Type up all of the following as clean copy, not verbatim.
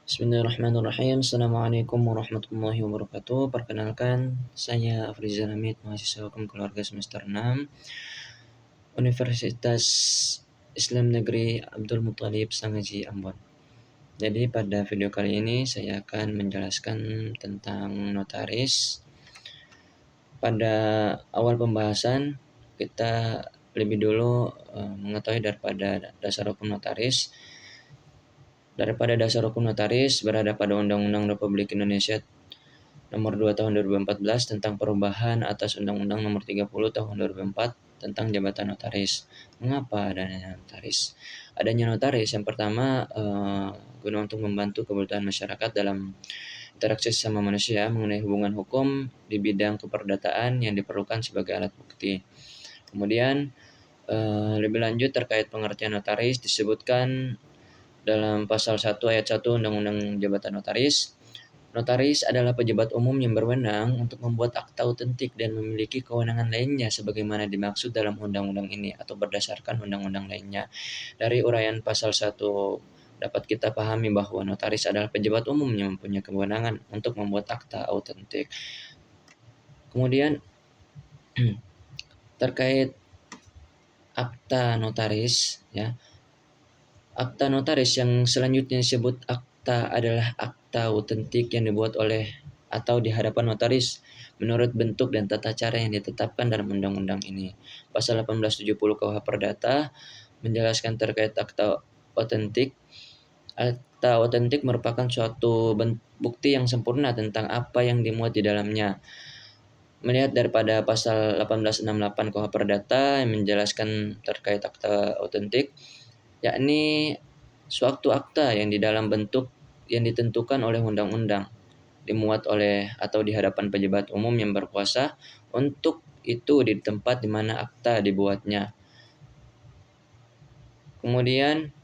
Bismillahirrahmanirrahim. Assalamualaikum warahmatullahi wabarakatuh. Perkenalkan, saya Afrizal Hamid, mahasiswa Hukum Keluarga semester 6, Universitas Islam Negeri Abdul Muthalib Sangaji Ambon. Jadi pada video kali ini saya akan menjelaskan tentang notaris. Pada awal pembahasan kita lebih dulu mengetahui daripada dasar hukum notaris. Daripada dasar hukum notaris berada pada Undang-Undang Republik Indonesia Nomor 2 Tahun 2014 tentang perubahan atas Undang-Undang Nomor 30 Tahun 2004 tentang jabatan notaris. Mengapa adanya notaris? Adanya notaris yang pertama guna untuk membantu kebutuhan masyarakat dalam interaksi sama manusia mengenai hubungan hukum di bidang keperdataan yang diperlukan sebagai alat bukti. Kemudian lebih lanjut terkait pengertian notaris disebutkan dalam pasal 1 ayat 1 Undang-Undang Jabatan Notaris. Notaris adalah pejabat umum yang berwenang untuk membuat akta autentik dan memiliki kewenangan lainnya sebagaimana dimaksud dalam undang-undang ini atau berdasarkan undang-undang lainnya. Dari uraian pasal 1 dapat kita pahami bahwa notaris adalah pejabat umum yang mempunyai kewenangan untuk membuat akta autentik. Kemudian terkait akta notaris, ya. Akta notaris yang selanjutnya disebut akta adalah akta autentik yang dibuat oleh atau di hadapan notaris menurut bentuk dan tata cara yang ditetapkan dalam undang-undang ini. Pasal 1870 KUH Perdata menjelaskan terkait akta autentik. Akta autentik merupakan suatu bukti yang sempurna tentang apa yang dimuat di dalamnya. Melihat daripada pasal 1868 KUH Perdata yang menjelaskan terkait akta autentik, yakni suatu akta yang di dalam bentuk yang ditentukan oleh undang-undang, dimuat oleh atau di hadapan pejabat umum yang berkuasa untuk itu di tempat di mana akta dibuatnya. Kemudian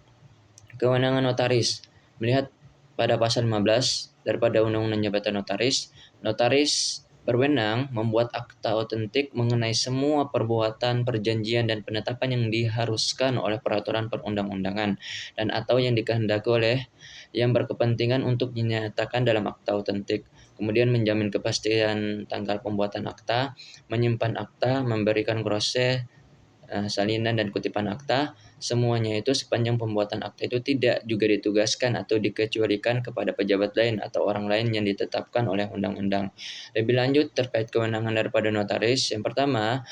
kewenangan notaris. Melihat pada pasal 15 daripada Undang-Undang Jabatan Notaris, notaris berwenang membuat akta autentik mengenai semua perbuatan, perjanjian, dan penetapan yang diharuskan oleh peraturan perundang-undangan dan atau yang dikehendaki oleh yang berkepentingan untuk dinyatakan dalam akta autentik. Kemudian menjamin kepastian tanggal pembuatan akta, menyimpan akta, memberikan proses salinan dan kutipan akta, semuanya itu sepanjang pembuatan akta itu tidak juga ditugaskan atau dikecualikan kepada pejabat lain atau orang lain yang ditetapkan oleh undang-undang. Lebih lanjut terkait kewenangan daripada notaris, yang pertama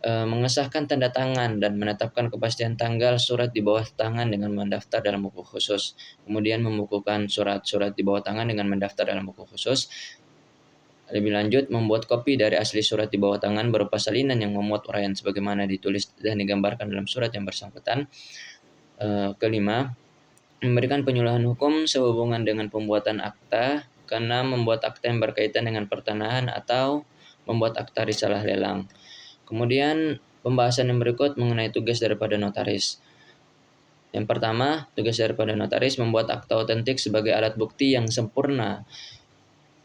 mengesahkan tanda tangan dan menetapkan kepastian tanggal surat di bawah tangan dengan mendaftar dalam buku khusus. Kemudian membukukan surat-surat di bawah tangan dengan mendaftar dalam buku khusus. Lebih lanjut, membuat kopi dari asli surat di bawah tangan berupa salinan yang memuat uraian sebagaimana ditulis dan digambarkan dalam surat yang bersangkutan. Kelima, memberikan penyuluhan hukum sehubungan dengan pembuatan akta karena membuat akta yang berkaitan dengan pertanahan atau membuat akta risalah lelang. Kemudian pembahasan yang berikut mengenai tugas daripada notaris. Yang pertama, tugas daripada notaris membuat akta autentik sebagai alat bukti yang sempurna.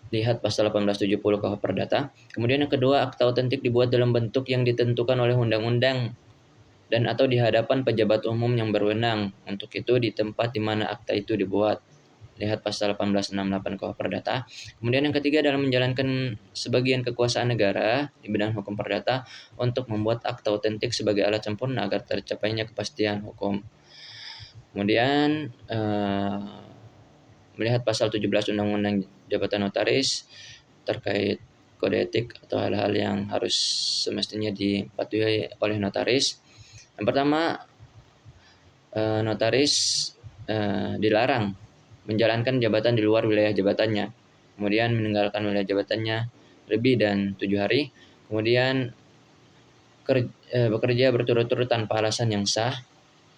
Lihat pasal 1870 KUH Perdata. Kemudian yang kedua, akta autentik dibuat dalam bentuk yang ditentukan oleh undang-undang dan atau di hadapan pejabat umum yang berwenang. Untuk itu di tempat di mana akta itu dibuat. Lihat pasal 1868 KUH Perdata. Kemudian yang ketiga, dalam menjalankan sebagian kekuasaan negara di bidang hukum perdata untuk membuat akta autentik sebagai alat sempurna agar tercapainya kepastian hukum. Kemudian melihat pasal 17 Undang-Undang Jabatan Notaris terkait kode etik atau hal-hal yang harus semestinya dipatuhi oleh notaris. Yang pertama, notaris dilarang menjalankan jabatan di luar wilayah jabatannya. Kemudian meninggalkan wilayah jabatannya lebih dan 7 hari. Kemudian bekerja berturut-turut tanpa alasan yang sah.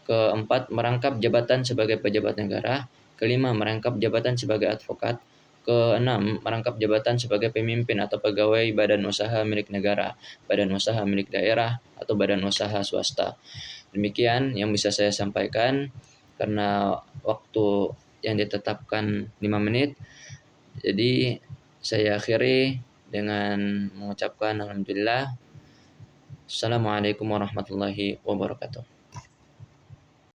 Keempat, merangkap jabatan sebagai pejabat negara. Kelima, merangkap jabatan sebagai advokat. Keenam, merangkap jabatan sebagai pemimpin atau pegawai badan usaha milik negara, badan usaha milik daerah, atau badan usaha swasta. Demikian yang bisa saya sampaikan karena waktu yang ditetapkan 5 menit. Jadi saya akhiri dengan mengucapkan alhamdulillah. Assalamualaikum warahmatullahi wabarakatuh.